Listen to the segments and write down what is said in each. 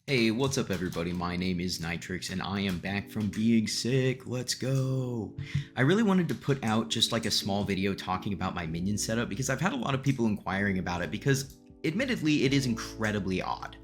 Hey, what's up everybody? My name is Nitrix and I am back from being sick. Let's go. I really wanted to put out just like a small video talking about my Minion setup because I've had a lot of people inquiring about it because admittedly it is incredibly odd.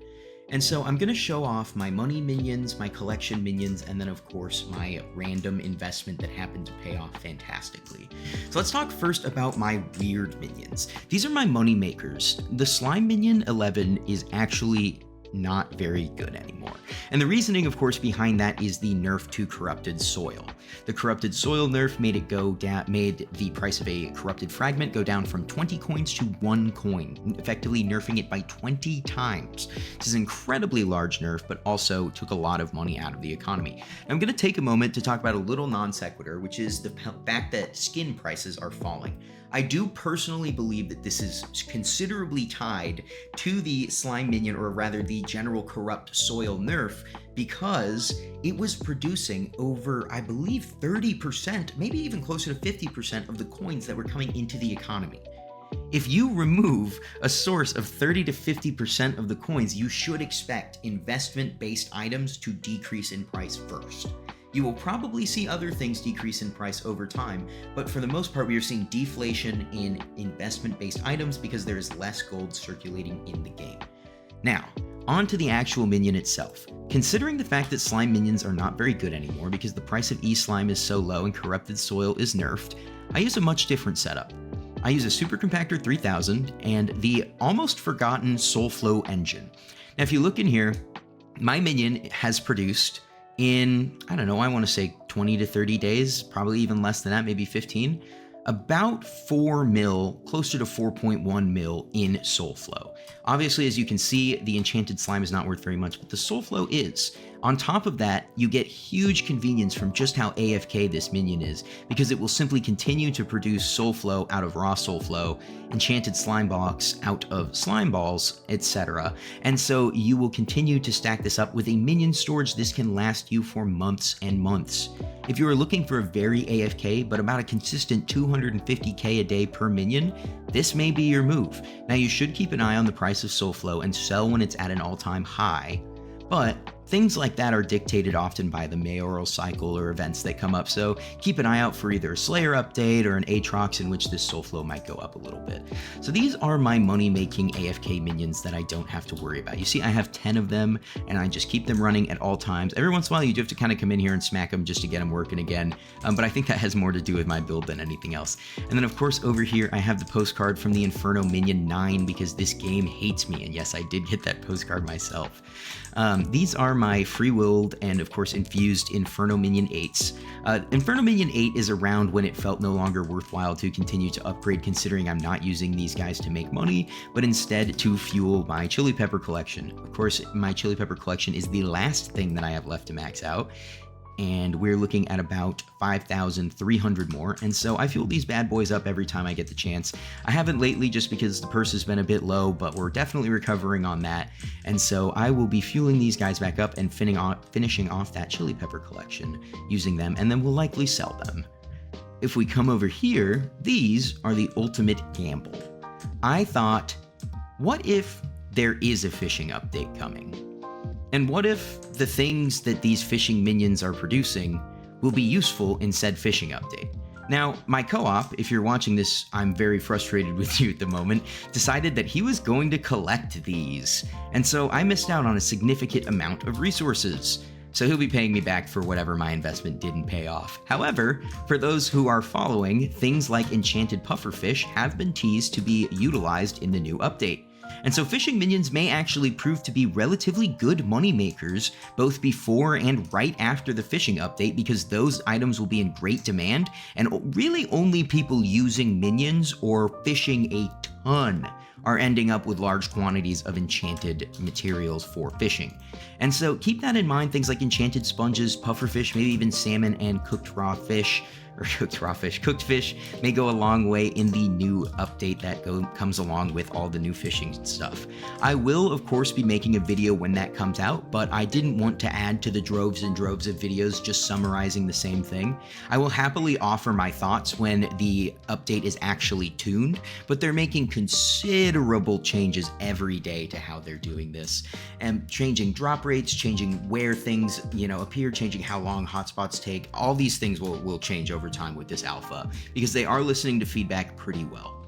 And so I'm going to show off my money minions, my collection minions, and then of course my random investment that happened to pay off fantastically. So let's talk first about my weird minions. These are my money makers. The Slime Minion 11 is actually not very good anymore. And the reasoning, of course, behind that is the nerf to corrupted soil. The corrupted soil nerf made the price of a corrupted fragment go down from 20 coins to 1 coin, effectively nerfing it by 20 times. This is an incredibly large nerf, but also took a lot of money out of the economy. I'm going to take a moment to talk about a little non sequitur, which is the fact that skin prices are falling. I do personally believe that this is considerably tied to the Slime Minion, or rather the general corrupt soil nerf, because it was producing over, I believe, 30%, maybe even closer to 50% of the coins that were coming into the economy. If you remove a source of 30 to 50% of the coins, you should expect investment-based items to decrease in price first. You will probably see other things decrease in price over time, but for the most part, we are seeing deflation in investment-based items because there is less gold circulating in the game. Now, on to the actual minion itself. Considering the fact that slime minions are not very good anymore because the price of E-Slime is so low and corrupted soil is nerfed, I use a much different setup. I use a Super Compactor 3000 and the almost forgotten Soulflow engine. Now, if you look in here, my minion has produced in, I don't know, I want to say 20 to 30 days, probably even less than that, maybe 15, about 4 mil, closer to 4.1 mil in Soulflow. Obviously, as you can see, the enchanted slime is not worth very much, but the Soulflow is. On top of that, you get huge convenience from just how AFK this minion is, because it will simply continue to produce Soulflow out of raw Soulflow, enchanted slime blocks out of slime balls, etc. And so you will continue to stack this up with a minion storage. This can last you for months and months. If you are looking for a very AFK, but about a consistent 250k a day per minion, this may be your move. Now, you should keep an eye on the price of Soulflow and sell when it's at an all-time high, but things like that are dictated often by the mayoral cycle or events that come up, so keep an eye out for either a Slayer update or an Aatrox in which this Soulflow might go up a little bit. So these are my money-making AFK minions that I don't have to worry about. You see, I have 10 of them, and I just keep them running at all times. Every once in a while, you do have to kind of come in here and smack them just to get them working again, but I think that has more to do with my build than anything else. And then, of course, over here, I have the postcard from the Inferno Minion 9 because this game hates me, and yes, I did get that postcard myself. These are my free-willed and, of course, infused Inferno Minion 8s. Inferno Minion 8 is around when it felt no longer worthwhile to continue to upgrade, considering I'm not using these guys to make money, but instead to fuel my chili pepper collection. Of course, my chili pepper collection is the last thing that I have left to max out, and we're looking at about 5,300 more, and so I fuel these bad boys up every time I get the chance. I haven't lately just because the purse has been a bit low, but we're definitely recovering on that, and so I will be fueling these guys back up and finishing off that chili pepper collection using them, and then we'll likely sell them. If we come over here, these are the ultimate gamble. I thought, what if there is a fishing update coming? And what if the things that these fishing minions are producing will be useful in said fishing update? Now, my co-op, if you're watching this, I'm very frustrated with you at the moment, decided that he was going to collect these. And so I missed out on a significant amount of resources. So he'll be paying me back for whatever my investment didn't pay off. However, for those who are following, things like enchanted pufferfish have been teased to be utilized in the new update. And so fishing minions may actually prove to be relatively good money makers both before and right after the fishing update, because those items will be in great demand, and really only people using minions or fishing a ton are ending up with large quantities of enchanted materials for fishing. And so keep that in mind. Things like enchanted sponges, pufferfish, maybe even salmon and cooked raw fish or cooked raw fish. Cooked fish may go a long way in the new update that comes along with all the new fishing stuff. I will, of course, be making a video when that comes out, but I didn't want to add to the droves and droves of videos just summarizing the same thing. I will happily offer my thoughts when the update is actually tuned, but they're making considerable changes every day to how they're doing this, and changing drop rates, changing where things, appear, changing how long hotspots take. All these things will change over time with this alpha because they are listening to feedback pretty well.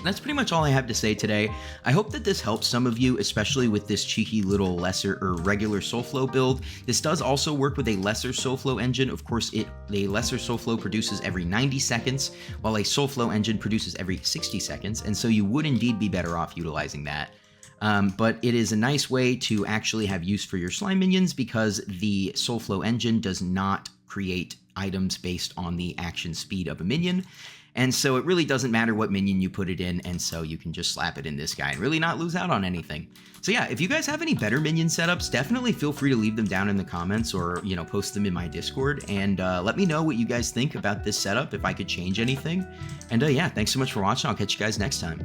That's pretty much all I have to say today. I hope that this helps some of you, especially with this cheeky little regular SoulFlow build. This does also work with a lesser SoulFlow engine. Of course, the lesser SoulFlow produces every 90 seconds, while a SoulFlow engine produces every 60 seconds, and so you would indeed be better off utilizing that. But it is a nice way to actually have use for your slime minions because the SoulFlow engine does not create items based on the action speed of a minion. And so it really doesn't matter what minion you put it in, and so you can just slap it in this guy and really not lose out on anything. So yeah, if you guys have any better minion setups, definitely feel free to leave them down in the comments or, post them in my Discord, and let me know what you guys think about this setup, if I could change anything. And yeah, thanks so much for watching. I'll catch you guys next time.